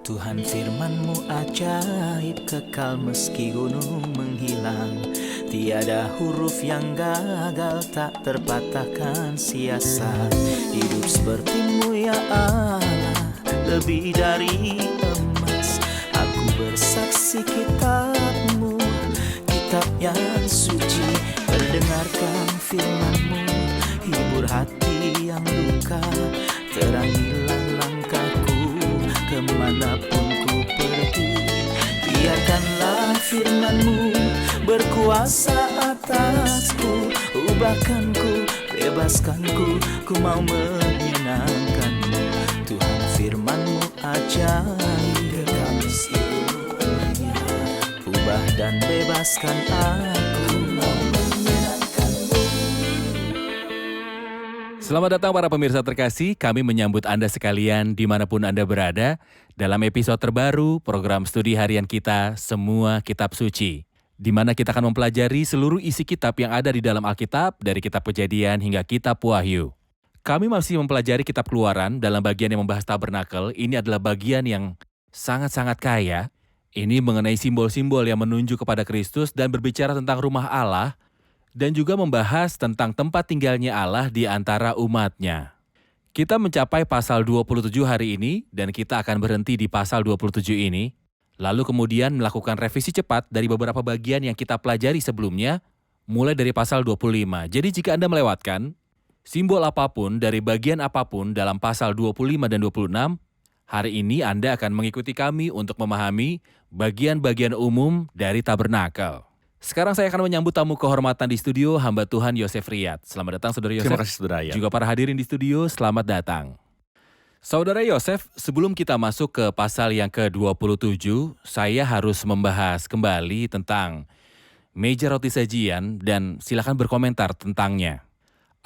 Tuhan firman-Mu ajaib, kekal meski gunung menghilang. Tiada huruf yang gagal, tak terpatahkan siasat. Hidup seperti-Mu ya Allah, lebih dari emas. Aku bersaksi kitab-Mu, kitab yang suci. Mendengarkan firman-Mu, hibur hati yang luka. Terangilah langkahku kemanapun ku pergi. Biarkanlah firman-Mu berkuasa atasku. Ubahkanku, bebaskanku, ku mau menyenangkan-Mu. Tuhan firman-Mu ajaib, kekal meski gunungnya. Ubah dan bebaskan aku, mau menyenangkan-Mu. Selamat datang para pemirsa terkasih, kami menyambut Anda sekalian dimanapun Anda berada dalam episode terbaru program studi harian kita, Semua Kitab Suci, di mana kita akan mempelajari seluruh isi kitab yang ada di dalam Alkitab, dari kitab Kejadian hingga kitab Wahyu. Kami masih mempelajari kitab Keluaran dalam bagian yang membahas tabernakel. Ini adalah bagian yang sangat-sangat kaya. Ini mengenai simbol-simbol yang menunjuk kepada Kristus dan berbicara tentang rumah Allah, dan juga membahas tentang tempat tinggalnya Allah di antara umatnya. Kita mencapai pasal 27 hari ini, dan kita akan berhenti di pasal 27 ini, lalu kemudian melakukan revisi cepat dari beberapa bagian yang kita pelajari sebelumnya, mulai dari pasal 25. Jadi jika Anda melewatkan simbol apapun dari bagian apapun dalam pasal 25 dan 26, hari ini Anda akan mengikuti kami untuk memahami bagian-bagian umum dari tabernakel. Sekarang saya akan menyambut tamu kehormatan di studio, hamba Tuhan Yosef Riyad. Selamat datang Saudara Yosef. Terima kasih Saudara Riyad. Juga para hadirin di studio, selamat datang. Saudara Yosef, sebelum kita masuk ke pasal yang ke-27, saya harus membahas kembali tentang meja roti sajian dan silakan berkomentar tentangnya.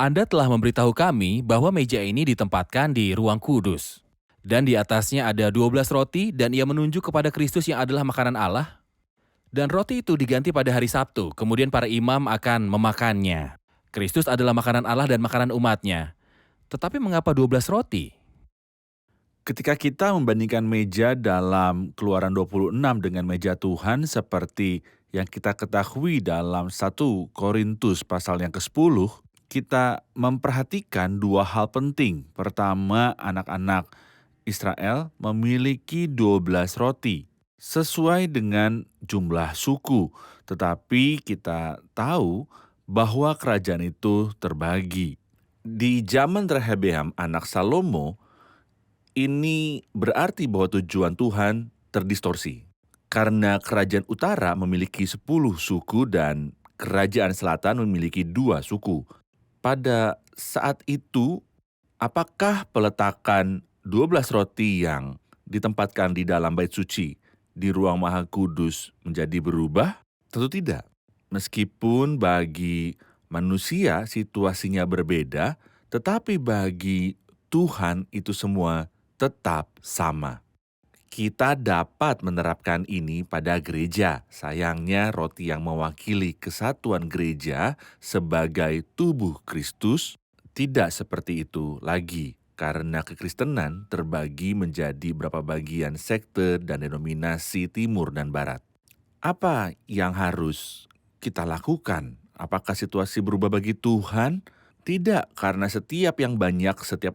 Anda telah memberitahu kami bahwa meja ini ditempatkan di ruang kudus. Dan di atasnya ada 12 roti dan ia menunjuk kepada Kristus yang adalah makanan Allah. Dan roti itu diganti pada hari Sabtu, kemudian para imam akan memakannya. Kristus adalah makanan Allah dan makanan umatnya. Tetapi mengapa 12 roti? Ketika kita membandingkan meja dalam Keluaran 26 dengan meja Tuhan seperti yang kita ketahui dalam 1 Korintus pasal yang ke-10, kita memperhatikan dua hal penting. Pertama, anak-anak Israel memiliki 12 roti sesuai dengan jumlah suku. Tetapi kita tahu bahwa kerajaan itu terbagi. Di zaman Rehabeam anak Salomo, ini berarti bahwa tujuan Tuhan terdistorsi. Karena kerajaan utara memiliki 10 suku dan kerajaan selatan memiliki 2 suku. Pada saat itu, apakah peletakan 12 roti yang ditempatkan di dalam bait suci di ruang Maha Kudus menjadi berubah? Tentu tidak. Meskipun bagi manusia situasinya berbeda, tetapi bagi Tuhan itu semua tetap sama. Kita dapat menerapkan ini pada gereja. Sayangnya roti yang mewakili kesatuan gereja sebagai tubuh Kristus tidak seperti itu lagi. Karena kekristenan terbagi menjadi beberapa bagian sekte dan denominasi timur dan barat. Apa yang harus kita lakukan? Apakah situasi berubah bagi Tuhan? Tidak, karena setiap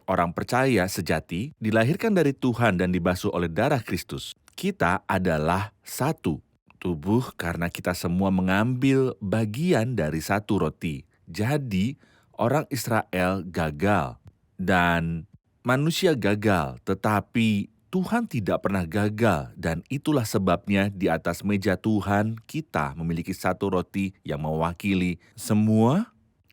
orang percaya sejati dilahirkan dari Tuhan dan dibasuh oleh darah Kristus. Kita adalah satu tubuh karena kita semua mengambil bagian dari satu roti. Jadi, orang Israel gagal dan manusia gagal, tetapi Tuhan tidak pernah gagal, dan itulah sebabnya di atas meja Tuhan kita memiliki satu roti yang mewakili semua.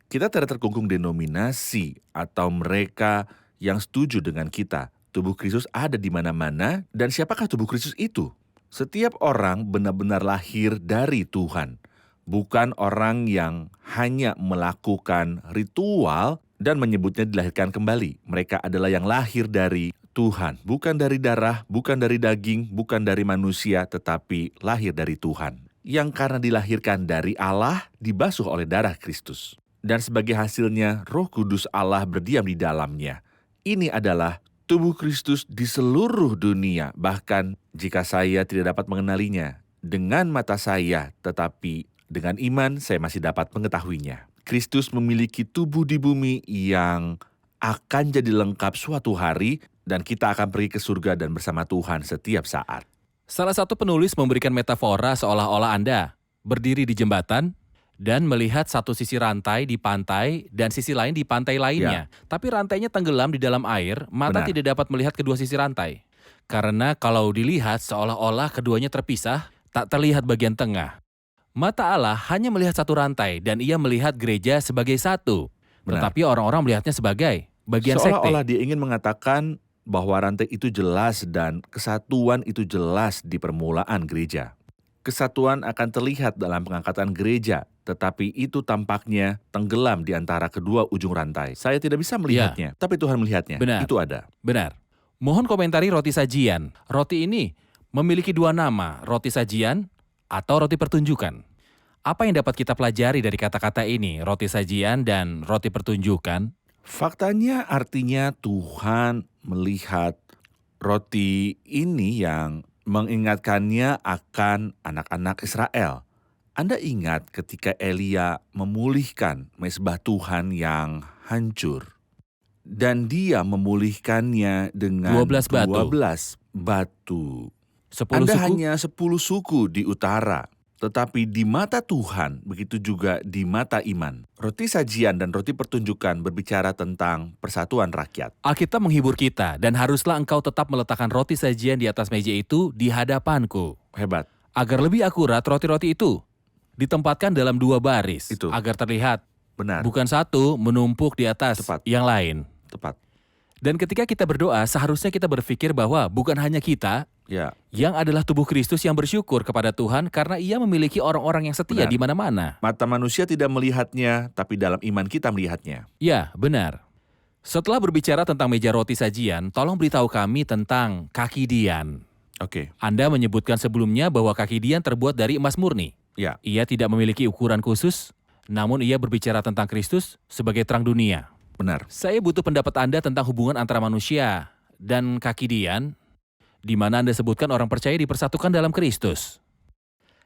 Kita tidak terkungkung denominasi atau mereka yang setuju dengan kita. Tubuh Kristus ada di mana-mana, dan siapakah tubuh Kristus itu? Setiap orang benar-benar lahir dari Tuhan, bukan orang yang hanya melakukan ritual dan menyebutnya dilahirkan kembali. Mereka adalah yang lahir dari Tuhan, bukan dari darah, bukan dari daging, bukan dari manusia, tetapi lahir dari Tuhan. Yang karena dilahirkan dari Allah, dibasuh oleh darah Kristus. Dan sebagai hasilnya, Roh Kudus Allah berdiam di dalamnya. Ini adalah tubuh Kristus di seluruh dunia. Bahkan jika saya tidak dapat mengenalinya dengan mata saya, tetapi dengan iman saya masih dapat mengetahuinya. Kristus memiliki tubuh di bumi yang akan jadi lengkap suatu hari, dan kita akan pergi ke surga dan bersama Tuhan setiap saat. Salah satu penulis memberikan metafora seolah-olah Anda berdiri di jembatan dan melihat satu sisi rantai di pantai dan sisi lain di pantai lainnya. Tapi rantainya tenggelam di dalam air, mata Benar. tidak dapat melihat kedua sisi rantai. Karena kalau dilihat seolah-olah keduanya terpisah, tak terlihat bagian tengah. Mata Allah hanya melihat satu rantai dan ia melihat gereja sebagai satu. Benar. Tetapi orang-orang melihatnya sebagai bagian sekte. Seolah-olah dia ingin mengatakan bahwa rantai itu jelas dan kesatuan itu jelas di permulaan gereja. Kesatuan akan terlihat dalam pengangkatan gereja, tetapi itu tampaknya tenggelam di antara kedua ujung rantai. Saya tidak bisa melihatnya, tapi Tuhan melihatnya. Benar. Itu ada. Benar. Mohon komentari roti sajian. Roti ini memiliki dua nama, roti sajian atau roti pertunjukan. Apa yang dapat kita pelajari dari kata-kata ini, roti sajian dan roti pertunjukan? Faktanya artinya Tuhan melihat roti ini yang mengingatkannya akan anak-anak Israel. Anda ingat ketika Elia memulihkan mezbah Tuhan yang hancur. Dan dia memulihkannya dengan 12 batu. 12 batu. 10 Anda suku? hanya 10 suku di utara. Tetapi di mata Tuhan, begitu juga di mata iman. Roti sajian dan roti pertunjukan berbicara tentang persatuan rakyat. Alkitab menghibur kita dan haruslah engkau tetap meletakkan roti sajian di atas meja itu di hadapanku. Hebat. Agar lebih akurat, roti-roti itu ditempatkan dalam 2 baris. Itu. Agar terlihat Benar. bukan satu menumpuk di atas Tepat. yang lain. Tepat. Dan ketika kita berdoa, seharusnya kita berpikir bahwa bukan hanya kita Ya, yang adalah tubuh Kristus yang bersyukur kepada Tuhan karena ia memiliki orang-orang yang setia Benar. di mana-mana. mata manusia tidak melihatnya, tapi dalam iman kita melihatnya. Ya, benar. Setelah berbicara tentang meja roti sajian, tolong beritahu kami tentang kaki Dian. Oke, Anda menyebutkan sebelumnya bahwa kaki Dian terbuat dari emas murni. ya, Ia tidak memiliki ukuran khusus, namun ia berbicara tentang Kristus sebagai terang dunia. benar. Saya butuh pendapat Anda tentang hubungan antara manusia dan kaki Dian, di mana Anda sebutkan orang percaya dipersatukan dalam Kristus.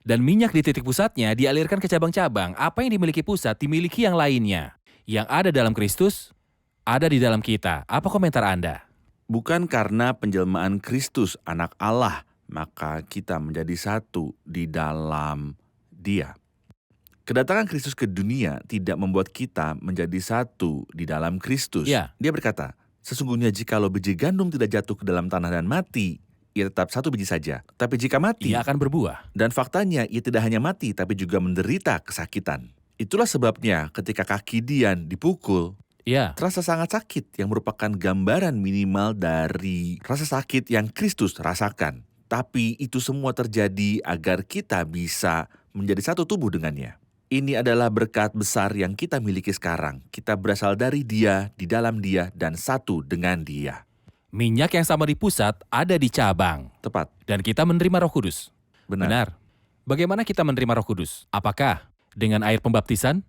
Dan minyak di titik pusatnya dialirkan ke cabang-cabang. Apa yang dimiliki pusat dimiliki yang lainnya. Yang ada dalam Kristus, ada di dalam kita. Apa komentar Anda? Bukan karena penjelmaan Kristus anak Allah, maka kita menjadi satu di dalam Dia. Kedatangan Kristus ke dunia tidak membuat kita menjadi satu di dalam Kristus. Ya. Dia berkata, sesungguhnya jikalau biji gandum tidak jatuh ke dalam tanah dan mati, ia tetap satu biji saja. Tapi jika mati, Ia akan berbuah. dan faktanya ia tidak hanya mati, tapi juga menderita kesakitan. Itulah sebabnya ketika kaki Dian dipukul, Ya, terasa sangat sakit yang merupakan gambaran minimal dari rasa sakit yang Kristus rasakan. Tapi itu semua terjadi agar kita bisa menjadi satu tubuh dengannya. Ini adalah berkat besar yang kita miliki sekarang. Kita berasal dari Dia, di dalam Dia, dan satu dengan Dia. minyak yang sama di pusat ada di cabang. Tepat, Dan kita menerima Roh Kudus. benar. Bagaimana kita menerima Roh Kudus? Apakah dengan air pembaptisan?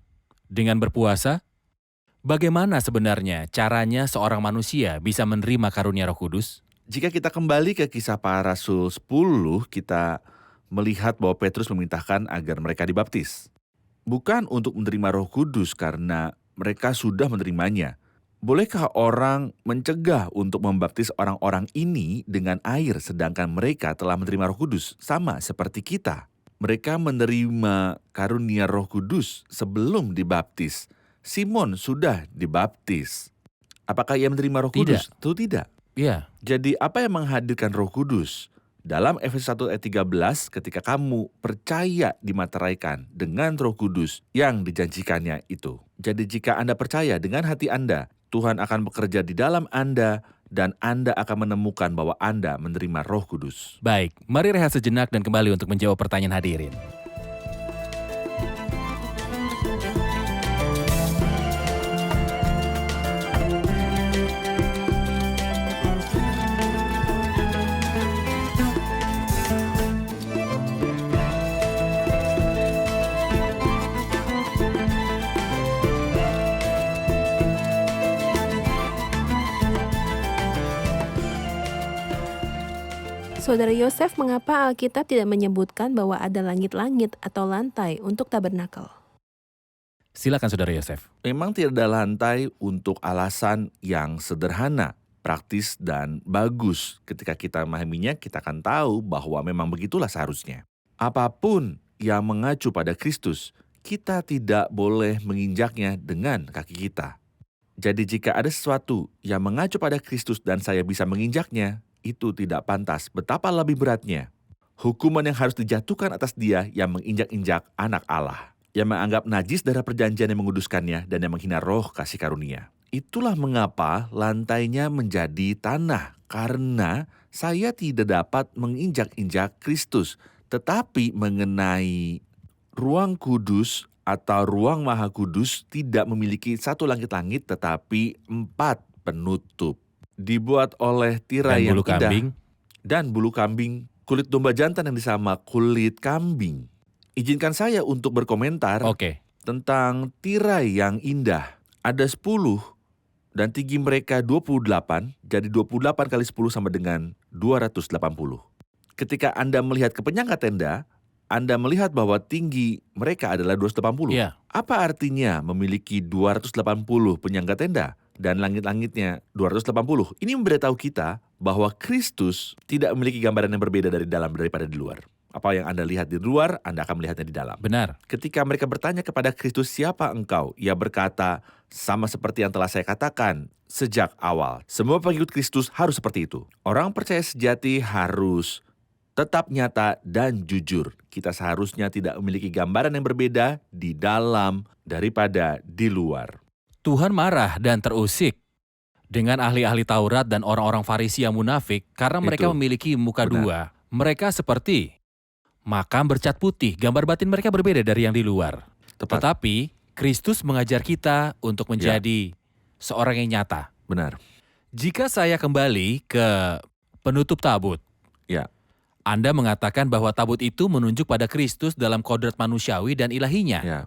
Dengan berpuasa? Bagaimana sebenarnya caranya seorang manusia bisa menerima karunia Roh Kudus? Jika kita kembali ke kisah para rasul 10, kita melihat bahwa Petrus memerintahkan agar mereka dibaptis. Bukan untuk menerima Roh Kudus karena mereka sudah menerimanya. Bolehkah orang mencegah untuk membaptis orang-orang ini dengan air sedangkan mereka telah menerima Roh Kudus? Sama seperti kita. Mereka menerima karunia Roh Kudus sebelum dibaptis. Simon sudah dibaptis. Apakah ia menerima Roh Kudus? Tentu tidak. Ya, Jadi apa yang menghadirkan Roh Kudus? Dalam Efesus 1 ayat 13, ketika kamu percaya dimateraikan dengan Roh Kudus yang dijanjikannya itu. Jadi jika Anda percaya dengan hati Anda, Tuhan akan bekerja di dalam Anda dan Anda akan menemukan bahwa Anda menerima Roh Kudus. baik. Mari rehat sejenak dan kembali untuk menjawab pertanyaan hadirin. Saudara Yosef, mengapa Alkitab tidak menyebutkan bahwa ada langit-langit atau lantai untuk tabernakel? Silakan Saudara Yosef. Memang tidak ada lantai untuk alasan yang sederhana, praktis, dan bagus. Ketika kita memahaminya, kita akan tahu bahwa memang begitulah seharusnya. Apapun yang mengacu pada Kristus, kita tidak boleh menginjaknya dengan kaki kita. Jadi jika ada sesuatu yang mengacu pada Kristus dan saya bisa menginjaknya, itu tidak pantas. Betapa lebih beratnya hukuman yang harus dijatuhkan atas dia yang menginjak-injak anak Allah, yang menganggap najis darah perjanjian yang menguduskannya dan yang menghina roh kasih karunia. Itulah mengapa lantainya menjadi tanah, karena saya tidak dapat menginjak-injak Kristus. Tetapi mengenai ruang kudus atau ruang maha kudus tidak memiliki satu langit-langit tetapi 4 penutup. Dibuat oleh tirai Dan yang bulu indah kambing. dan bulu kambing, kulit domba jantan yang disama kulit kambing. Izinkan saya untuk berkomentar Oke. tentang tirai yang indah. Ada 10 dan tinggi mereka 28, jadi 28 kali 10 sama dengan 280. Ketika Anda melihat ke penyangga tenda, Anda melihat bahwa tinggi mereka adalah 280. Iya. Apa artinya memiliki 280 penyangga tenda dan langit-langitnya 280? Ini memberitahu kita bahwa Kristus tidak memiliki gambaran yang berbeda dari dalam daripada di luar. Apa yang Anda lihat di luar, Anda akan melihatnya di dalam. Benar. Ketika mereka bertanya kepada Kristus, "Siapa engkau?" Ia berkata, "Sama seperti yang telah saya katakan sejak awal. Semua pengikut Kristus harus seperti itu. Orang percaya sejati harus tetap nyata dan jujur. Kita seharusnya tidak memiliki gambaran yang berbeda di dalam daripada di luar." Tuhan marah dan terusik dengan ahli-ahli Taurat dan orang-orang Farisi yang munafik karena mereka Itu. memiliki muka Benar. dua. Mereka seperti makam bercat putih, gambar batin mereka berbeda dari yang di luar. Tepat. Tetapi Kristus mengajar kita untuk menjadi seorang yang nyata. Benar. Jika saya kembali ke penutup tabut, Ya. Anda mengatakan bahwa tabut itu menunjuk pada Kristus dalam kodrat manusiawi dan ilahinya. Ya.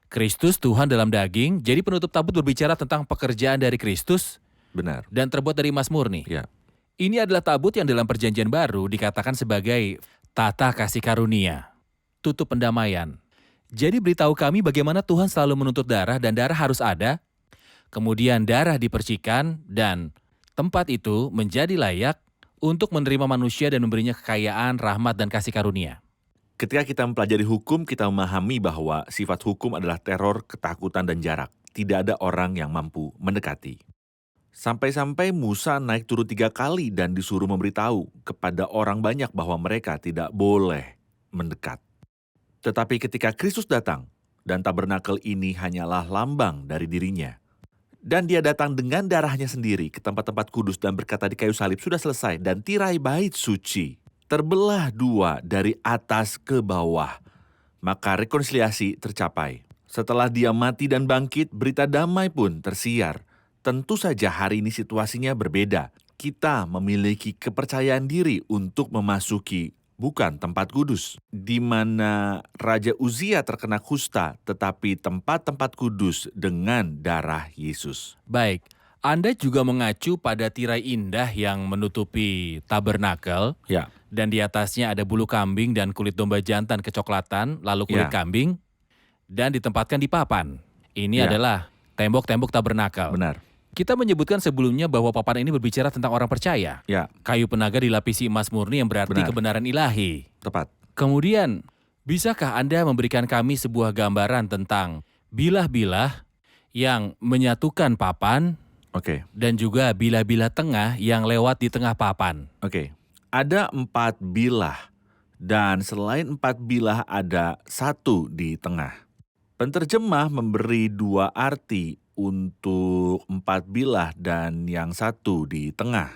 Kristus Tuhan dalam daging, jadi penutup tabut berbicara tentang pekerjaan dari Kristus Benar. dan terbuat dari emas murni. Ya. Ini adalah tabut yang dalam perjanjian baru dikatakan sebagai tata kasih karunia, tutup pendamaian. Jadi beritahu kami bagaimana Tuhan selalu menuntut darah dan darah harus ada, kemudian darah dipercikan dan tempat itu menjadi layak untuk menerima manusia dan memberinya kekayaan, rahmat, dan kasih karunia. Ketika kita mempelajari hukum, kita memahami bahwa sifat hukum adalah teror, ketakutan, dan jarak. Tidak ada orang yang mampu mendekati. Sampai-sampai Musa naik turun 3 kali dan disuruh memberitahu kepada orang banyak bahwa mereka tidak boleh mendekat. Tetapi ketika Kristus datang, dan tabernakel ini hanyalah lambang dari dirinya, dan dia datang dengan darahnya sendiri ke tempat-tempat kudus dan berkata di kayu salib, "Sudah selesai," dan tirai bait suci terbelah 2 dari atas ke bawah. Maka rekonsiliasi tercapai. Setelah dia mati dan bangkit, berita damai pun tersiar. Tentu saja hari ini situasinya berbeda. Kita memiliki kepercayaan diri untuk memasuki bukan tempat kudus, di mana Raja Uzia terkena kusta, tetapi tempat-tempat kudus dengan darah Yesus. Baik, Anda juga mengacu pada tirai indah yang menutupi tabernakel, Ya, dan di atasnya ada bulu kambing dan kulit domba jantan kecoklatan, lalu kulit Ya. kambing, dan ditempatkan di papan. Ini Ya. adalah tembok-tembok tabernakel. benar. Kita menyebutkan sebelumnya bahwa papan ini berbicara tentang orang percaya. Ya, Kayu penaga dilapisi emas murni yang berarti Benar. kebenaran ilahi. tepat. Kemudian, bisakah Anda memberikan kami sebuah gambaran tentang bilah-bilah yang menyatukan papan Oke. dan juga bilah-bilah tengah yang lewat di tengah papan? Oke, ada 4 bilah, dan selain 4 bilah ada 1 di tengah. Penterjemah memberi 2 arti untuk 4 bilah dan yang 1 di tengah.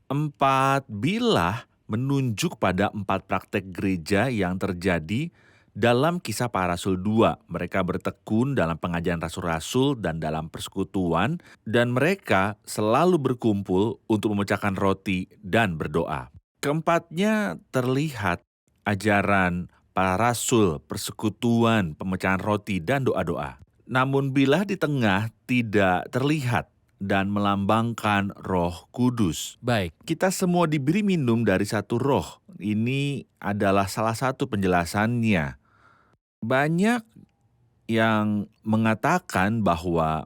4 bilah menunjuk pada 4 praktek gereja yang terjadi dalam Kisah Para Rasul 2. Mereka bertekun dalam pengajaran rasul-rasul dan dalam persekutuan, dan mereka selalu berkumpul untuk memecahkan roti dan berdoa. Keempatnya terlihat ajaran para rasul, persekutuan, pemecahan roti, dan doa-doa. Namun bilah di tengah tidak terlihat. dan melambangkan Roh Kudus. Baik, Kita semua diberi minum dari satu roh. Ini adalah salah satu penjelasannya. Banyak yang mengatakan bahwa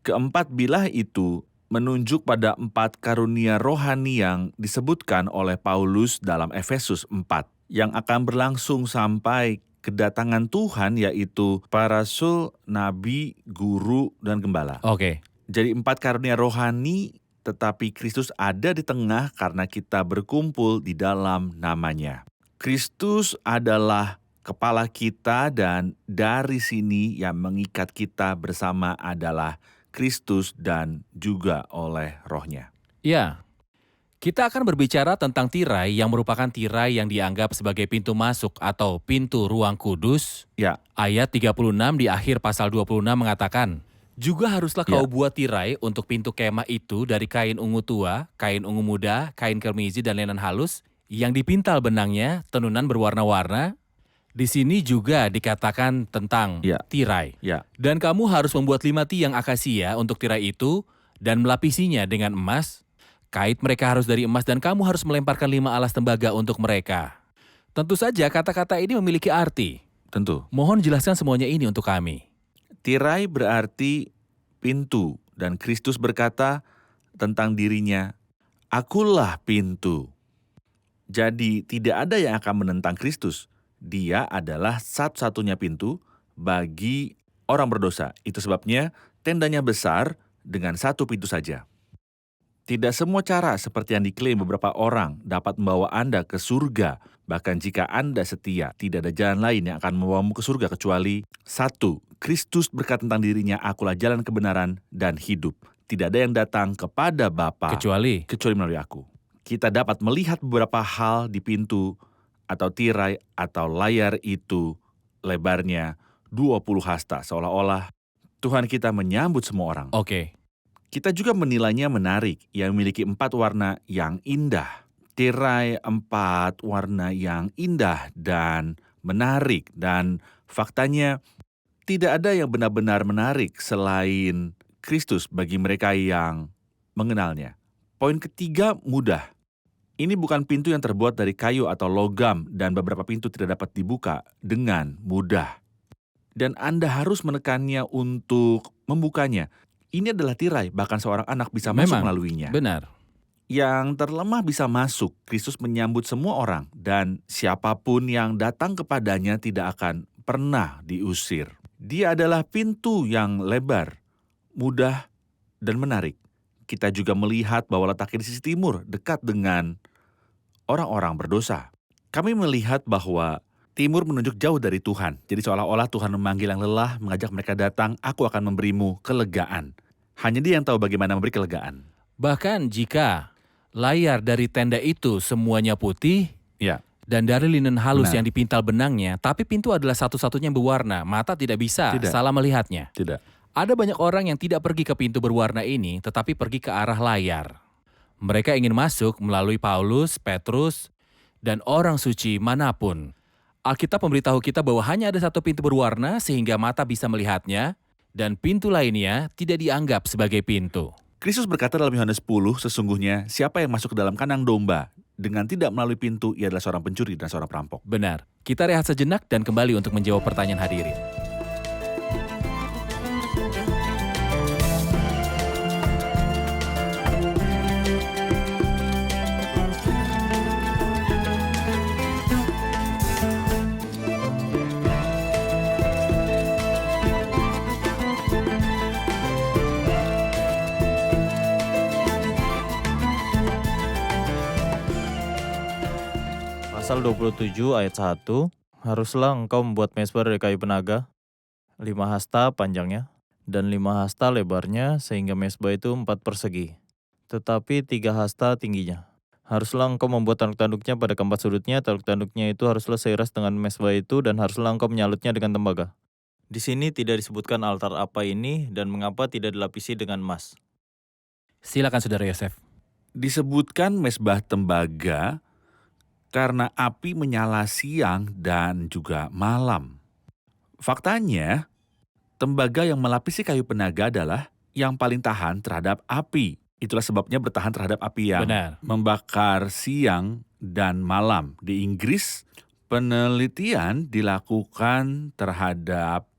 keempat bilah itu menunjuk pada 4 karunia rohani yang disebutkan oleh Paulus dalam Efesus 4 yang akan berlangsung sampai kedatangan Tuhan, yaitu para rasul, nabi, guru, dan gembala. oke. Jadi 4 karunia rohani, tetapi Kristus ada di tengah karena kita berkumpul di dalam namanya. Kristus adalah kepala kita dan dari sini yang mengikat kita bersama adalah Kristus dan juga oleh rohnya. Ya, kita akan berbicara tentang tirai yang merupakan tirai yang dianggap sebagai pintu masuk atau pintu ruang kudus. Ya, Ayat 36 di akhir pasal 26 mengatakan, juga haruslah Ya. kau buat tirai untuk pintu kemah itu dari kain ungu tua, kain ungu muda, kain kermizi dan lenan halus, yang dipintal benangnya, tenunan berwarna-warna. Di sini juga dikatakan tentang Ya. tirai. ya, Dan kamu harus membuat 5 tiang akasia untuk tirai itu dan melapisinya dengan emas. Kait mereka harus dari emas dan kamu harus melemparkan 5 alas tembaga untuk mereka. Tentu saja kata-kata ini memiliki arti. tentu. Mohon jelaskan semuanya ini untuk kami. Tirai berarti pintu dan Kristus berkata tentang dirinya, "Akulah pintu." Jadi tidak ada yang akan menentang Kristus. Dia adalah satu-satunya pintu bagi orang berdosa. Itu sebabnya tendanya besar dengan satu pintu saja. Tidak semua cara seperti yang diklaim beberapa orang dapat membawa Anda ke surga. Bahkan jika Anda setia, tidak ada jalan lain yang akan membawamu ke surga kecuali satu. Kristus berkata tentang dirinya, "Akulah jalan kebenaran dan hidup." Tidak ada yang datang kepada Bapa Kecuali, melalui aku. Kita dapat melihat beberapa hal di pintu atau tirai atau layar itu lebarnya 20 hasta, seolah-olah Tuhan kita menyambut semua orang. oke. Kita juga menilainya menarik, yang memiliki 4 warna yang indah. Tirai 4 warna yang indah dan menarik, dan faktanya tidak ada yang benar-benar menarik selain Kristus bagi mereka yang mengenalnya. Poin ketiga, mudah. Ini bukan pintu yang terbuat dari kayu atau logam dan beberapa pintu tidak dapat dibuka dengan mudah. Dan Anda harus menekannya untuk membukanya. Ini adalah tirai, bahkan seorang anak bisa masuk Memang, melaluinya. benar. Yang terlemah bisa masuk. Kristus menyambut semua orang dan siapapun yang datang kepadanya tidak akan pernah diusir. Dia adalah pintu yang lebar, mudah, dan menarik. Kita juga melihat bahwa letaknya di sisi timur, dekat dengan orang-orang berdosa. Kami melihat bahwa timur menunjuk jauh dari Tuhan. Jadi seolah-olah Tuhan memanggil yang lelah, mengajak mereka datang, "Aku akan memberimu kelegaan." Hanya Dia yang tahu bagaimana memberi kelegaan. Bahkan jika layar dari tenda itu semuanya putih, Ya, dan dari linen halus Benar. yang dipintal benangnya, tapi pintu adalah satu-satunya yang berwarna, mata tidak bisa Tidak. salah melihatnya. tidak. Ada banyak orang yang tidak pergi ke pintu berwarna ini, tetapi pergi ke arah layar. Mereka ingin masuk melalui Paulus, Petrus, dan orang suci manapun. Alkitab memberitahu kita bahwa hanya ada satu pintu berwarna sehingga mata bisa melihatnya, dan pintu lainnya tidak dianggap sebagai pintu. Kristus berkata dalam Yohanes 10, sesungguhnya siapa yang masuk ke dalam kandang domba dengan tidak melalui pintu, ia adalah seorang pencuri dan seorang perampok. Benar. Kita rehat sejenak dan kembali untuk menjawab pertanyaan hadirin. Pasal 27 ayat 1, haruslah engkau membuat mezbah dari kayu penaga, 5 hasta panjangnya, dan 5 hasta lebarnya, sehingga mezbah itu 4 persegi, tetapi 3 hasta tingginya. Haruslah engkau membuat tanduk-tanduknya pada keempat sudutnya, tanduk-tanduknya itu haruslah seiras dengan mezbah itu, dan haruslah engkau menyalutnya dengan tembaga. Di sini tidak disebutkan altar apa ini, dan mengapa tidak dilapisi dengan emas. Silakan Saudara Yosef. Disebutkan mezbah tembaga karena api menyala siang dan juga malam. Faktanya, tembaga yang melapisi kayu penaga adalah yang paling tahan terhadap api. Itulah sebabnya bertahan terhadap api yang Benar. membakar siang dan malam. Di Inggris, penelitian dilakukan terhadap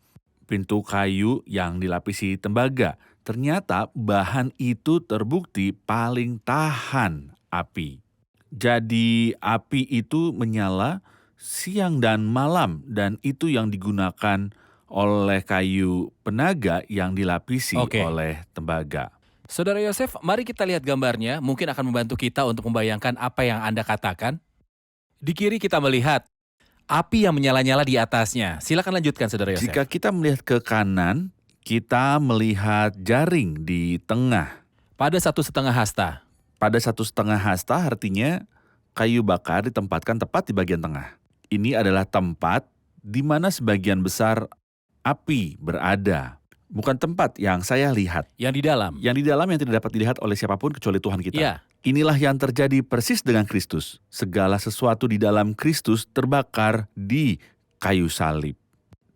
pintu kayu yang dilapisi tembaga. Ternyata bahan itu terbukti paling tahan api. Jadi api itu menyala siang dan malam, dan itu yang digunakan oleh kayu penaga yang dilapisi Oke. oleh tembaga. Saudara Yosef, mari kita lihat gambarnya, mungkin akan membantu kita untuk membayangkan apa yang Anda katakan. Di kiri kita melihat api yang menyala-nyala di atasnya. Silakan lanjutkan, Saudara Yosef. Jika kita melihat ke kanan, kita melihat jaring di tengah. Pada 1,5 hasta. Pada 1,5 hasta artinya kayu bakar ditempatkan tepat di bagian tengah. Ini adalah tempat di mana sebagian besar api berada. Bukan tempat yang saya lihat. Yang di dalam. Yang di dalam yang tidak dapat dilihat oleh siapapun kecuali Tuhan kita. Iya. Inilah yang terjadi persis dengan Kristus. Segala sesuatu di dalam Kristus terbakar di kayu salib.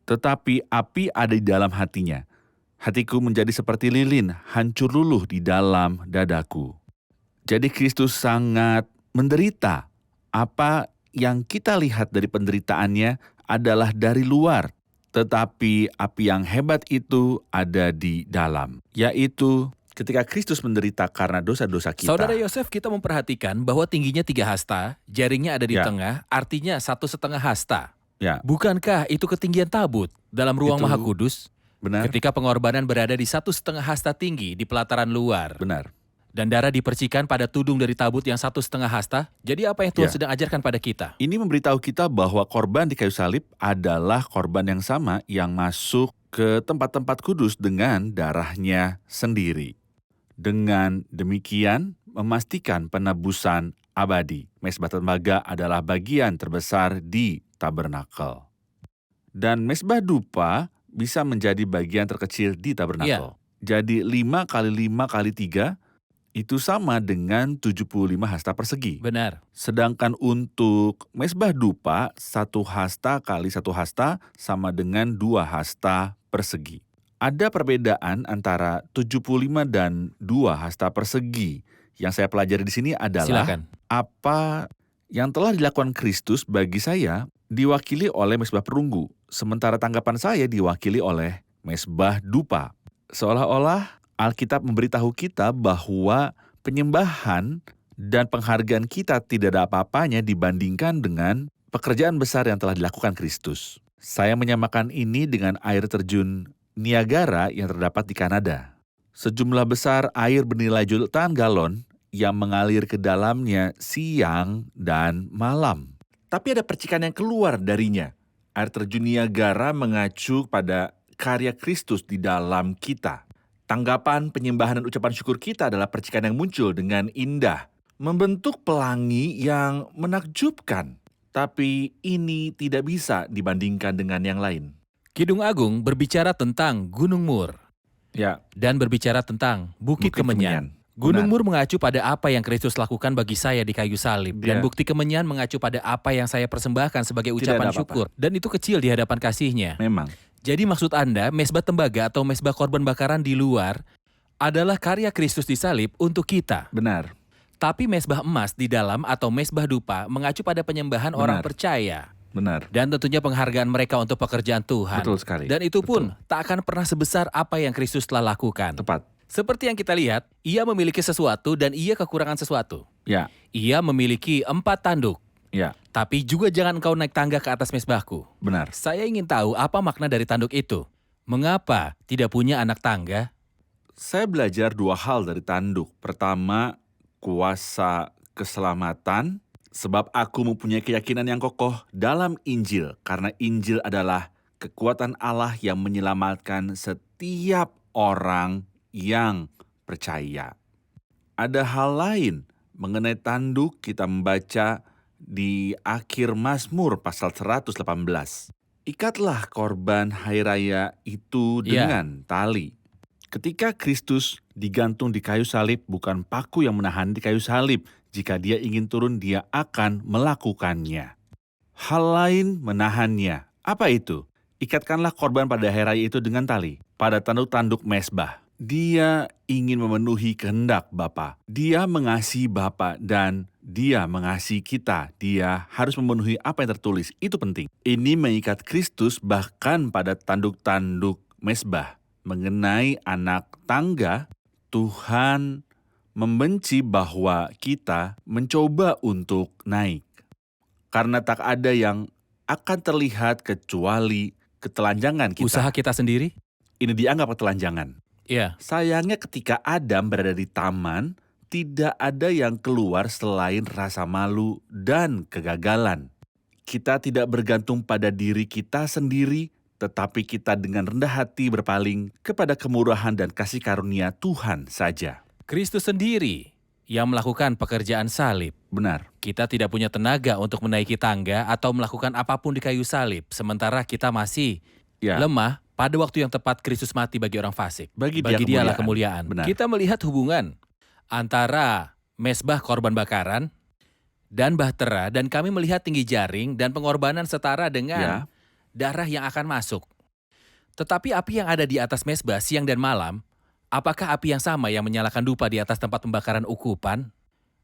Tetapi api ada di dalam hatinya. Hatiku menjadi seperti lilin, hancur luluh di dalam dadaku. Jadi Kristus sangat menderita. Apa yang kita lihat dari penderitaannya adalah dari luar. Tetapi api yang hebat itu ada di dalam. Yaitu ketika Kristus menderita karena dosa-dosa kita. Saudara Yosef, kita memperhatikan bahwa tingginya 3 hasta, jaringnya ada di Ya. tengah, artinya 1,5 hasta. Ya, Bukankah itu ketinggian tabut dalam ruang Itu Maha Kudus? benar, Ketika pengorbanan berada di 1,5 hasta tinggi di pelataran luar. benar. Dan darah dipercikan pada tudung dari tabut yang 1,5 hasta. Jadi apa yang Tuhan Ya. sedang ajarkan pada kita? Ini memberitahu kita bahwa korban di kayu salib adalah korban yang sama yang masuk ke tempat-tempat kudus dengan darahnya sendiri. Dengan demikian, memastikan penebusan abadi. Mezbah tembaga adalah bagian terbesar di tabernakel. Dan mezbah dupa bisa menjadi bagian terkecil di tabernakel. Jadi 5 kali 5 kali 3 itu sama dengan 75 hasta persegi. Benar. Sedangkan untuk mezbah dupa, 1 hasta kali 1 hasta sama dengan 2 hasta persegi. Ada perbedaan antara 75 dan 2 hasta persegi. Yang saya pelajari di sini adalah Silakan. apa yang telah dilakukan Kristus bagi saya diwakili oleh mezbah perunggu, sementara tanggapan saya diwakili oleh mezbah dupa. Seolah-olah Alkitab memberitahu kita bahwa penyembahan dan penghargaan kita tidak ada apa-apanya dibandingkan dengan pekerjaan besar yang telah dilakukan Kristus. Saya menyamakan ini dengan air terjun Niagara yang terdapat di Kanada. Sejumlah besar air bernilai jutaan galon yang mengalir ke dalamnya siang dan malam. Tapi ada percikan yang keluar darinya. Air terjun Niagara mengacu pada karya Kristus di dalam kita. Tanggapan, penyembahan, dan ucapan syukur kita adalah percikan yang muncul dengan indah, membentuk pelangi yang menakjubkan. Tapi ini tidak bisa dibandingkan dengan yang lain. Kidung Agung berbicara tentang Gunung Mur Ya, dan berbicara tentang Bukit Kemenyan. Gunung Mur mengacu pada apa yang Kristus lakukan bagi saya di kayu salib. Dan Dia- Bukti Kemenyan mengacu pada apa yang saya persembahkan sebagai Tidak ucapan ada apa-apa. syukur. Dan itu kecil di hadapan kasihnya. memang. Jadi maksud Anda, mezbah tembaga atau mezbah korban bakaran di luar adalah karya Kristus di salib untuk kita. Benar. Tapi mezbah emas di dalam atau mezbah dupa mengacu pada penyembahan orang Benar. percaya. Benar. Dan tentunya penghargaan mereka untuk pekerjaan Tuhan. Betul sekali. Dan itu pun tak akan pernah sebesar apa yang Kristus telah lakukan. Tepat. Seperti yang kita lihat, ia memiliki sesuatu dan ia kekurangan sesuatu. Ya, Ia memiliki 4 tanduk. ya, Tapi juga jangan engkau naik tangga ke atas mezbahku. benar. Saya ingin tahu apa makna dari tanduk itu. Mengapa tidak punya anak tangga? Saya belajar 2 hal dari tanduk. Pertama, kuasa keselamatan, sebab aku mempunyai keyakinan yang kokoh dalam Injil, karena Injil adalah kekuatan Allah yang menyelamatkan setiap orang yang percaya. Ada hal lain mengenai tanduk, kita membaca di akhir Mazmur pasal 118. Ikatlah korban hari raya itu Ya. dengan tali. Ketika Kristus digantung di kayu salib, bukan paku yang menahan di kayu salib. Jika dia ingin turun, dia akan melakukannya. Hal lain menahannya. Apa itu? Ikatkanlah korban pada hari raya itu dengan tali, pada tanduk-tanduk mezbah. Dia ingin memenuhi kehendak Bapa. Dia mengasihi Bapa dan Dia mengasihi kita. Dia harus memenuhi apa yang tertulis. Itu penting. Ini mengikat Kristus bahkan pada tanduk-tanduk mezbah. Mengenai anak tangga, Tuhan membenci bahwa kita mencoba untuk naik. Karena tak ada yang akan terlihat kecuali ketelanjangan kita. Usaha kita sendiri? Ini dianggap ketelanjangan. Iya. Sayangnya ketika Adam berada di taman, tidak ada yang keluar selain rasa malu dan kegagalan. Kita tidak bergantung pada diri kita sendiri, tetapi kita dengan rendah hati berpaling kepada kemurahan dan kasih karunia Tuhan saja. Kristus sendiri yang melakukan pekerjaan salib. Benar. Kita tidak punya tenaga untuk menaiki tangga atau melakukan apapun di kayu salib, sementara kita masih Ya. lemah. Pada waktu yang tepat Kristus mati bagi orang fasik. Bagi dialah kemuliaan. Benar. Kita melihat hubungan antara mezbah korban bakaran dan bahtera, dan kami melihat tinggi jaring dan pengorbanan setara dengan darah yang akan masuk. Tetapi api yang ada di atas mezbah siang dan malam, apakah api yang sama yang menyalakan dupa di atas tempat pembakaran ukupan?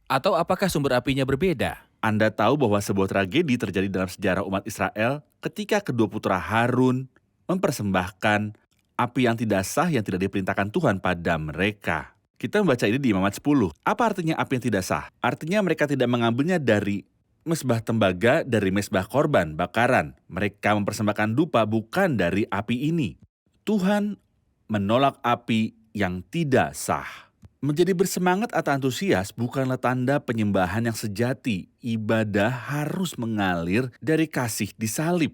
Atau apakah sumber apinya berbeda? Anda tahu bahwa sebuah tragedi terjadi dalam sejarah umat Israel ketika kedua putra Harun mempersembahkan api yang tidak sah yang tidak diperintahkan Tuhan pada mereka. Kita membaca ini di Imamat 10. Apa artinya api yang tidak sah? Artinya mereka tidak mengambilnya dari mezbah tembaga, dari mezbah korban, bakaran. Mereka mempersembahkan dupa bukan dari api ini. Tuhan menolak api yang tidak sah. Menjadi bersemangat atau antusias bukanlah tanda penyembahan yang sejati. Ibadah harus mengalir dari kasih di salib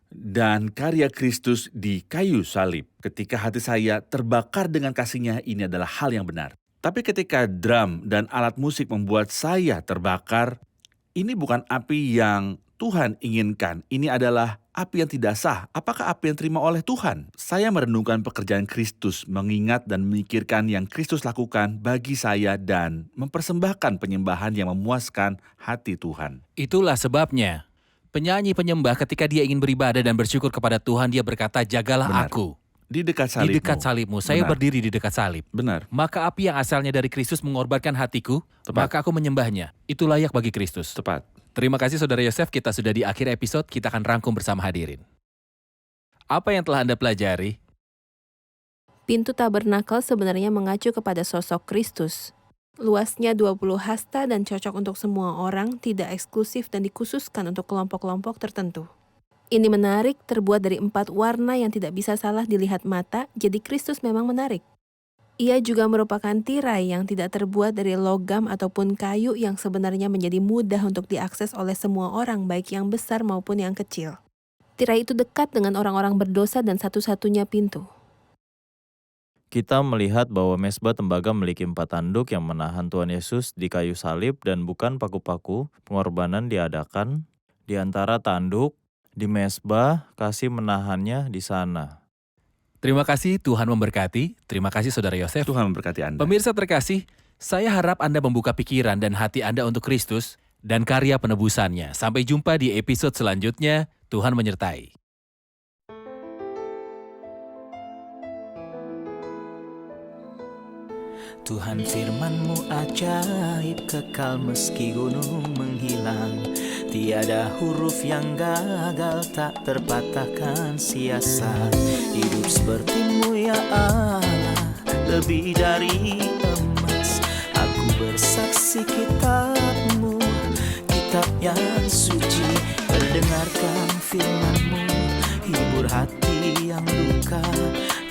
dan karya Kristus di kayu salib. Ketika hati saya terbakar dengan kasih-Nya, ini adalah hal yang benar. Tapi ketika drum dan alat musik membuat saya terbakar, ini bukan api yang Tuhan inginkan. Ini adalah api yang tidak sah. Apakah api yang terima oleh Tuhan? Saya merenungkan pekerjaan Kristus, mengingat dan memikirkan yang Kristus lakukan bagi saya dan mempersembahkan penyembahan yang memuaskan hati Tuhan. Itulah sebabnya penyanyi penyembah ketika dia ingin beribadah dan bersyukur kepada Tuhan, dia berkata, jagalah Benar. aku. Di dekat salibmu. Di dekat salibmu, saya Benar. berdiri di dekat salib. Benar. Maka api yang asalnya dari Kristus mengorbankan hatiku, Tepat. maka aku menyembahnya. Itu layak bagi Kristus. Tepat. Terima kasih Saudara Yosef, kita sudah di akhir episode, kita akan rangkum bersama hadirin. Apa yang telah Anda pelajari? Pintu tabernakel sebenarnya mengacu kepada sosok Kristus. Luasnya 20 hasta dan cocok untuk semua orang, tidak eksklusif dan dikhususkan untuk kelompok-kelompok tertentu. Ini menarik, terbuat dari 4 warna yang tidak bisa salah dilihat mata, jadi Kristus memang menarik. Ia juga merupakan tirai yang tidak terbuat dari logam ataupun kayu yang sebenarnya menjadi mudah untuk diakses oleh semua orang, baik yang besar maupun yang kecil. Tirai itu dekat dengan orang-orang berdosa dan satu-satunya pintu. Kita melihat bahwa mezbah tembaga memiliki 4 tanduk yang menahan Tuhan Yesus di kayu salib dan bukan paku-paku. Pengorbanan diadakan di antara tanduk, di mezbah, kasih menahannya di sana. Terima kasih, Tuhan memberkati. Terima kasih Saudara Yosef. Tuhan memberkati Anda. Pemirsa terkasih, saya harap Anda membuka pikiran dan hati Anda untuk Kristus dan karya penebusannya. Sampai jumpa di episode selanjutnya. Tuhan menyertai. Tuhan firman-Mu ajaib, kekal meski gunung menghilang. Tiada huruf yang gagal, tak terpatahkan sia-sia. Hidup seperti-Mu ya Allah, lebih dari emas. Aku bersaksi kitab-Mu, kitab yang suci. Mendengarkan firman-Mu, hibur hati yang luka.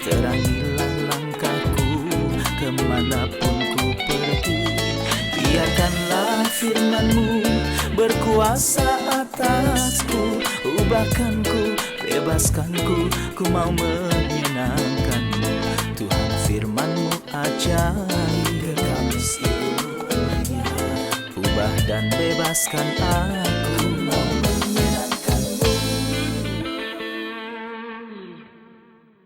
Terangilah langkahku kemanapun ku pergi. Biarkanlah firman-Mu berkuasa atasku. Ubahkanku, bebaskanku, ku mau menyenangkan-Mu. Tuhan firman-Mu ajaib, kekal meski dunia. Ubah dan bebaskan aku.